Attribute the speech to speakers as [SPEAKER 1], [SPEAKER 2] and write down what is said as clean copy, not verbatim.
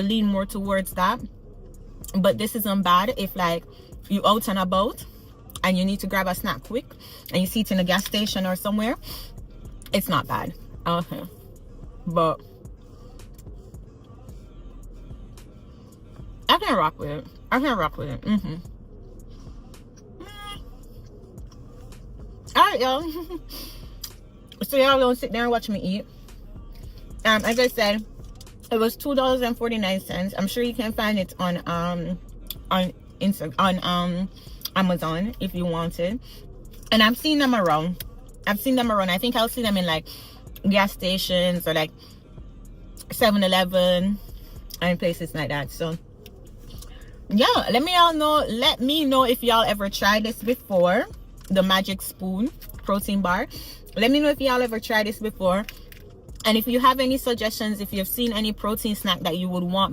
[SPEAKER 1] lean more towards that. But this isn't bad if like you out and about and you need to grab a snack quick and you see it in a gas station or somewhere. It's not bad. But I can rock with it. Alright, y'all. So y'all don't sit there and watch me eat. As I said, it was $2.49. I'm sure you can find it on Amazon if you wanted. And I've seen them around. I think I'll see them in like gas stations or like 7-Eleven and places like that. So yeah, let me know if y'all ever tried this before, the Magic Spoon protein bar. Let me know if y'all ever tried this before, and if you have any suggestions, if you've seen any protein snack that you would want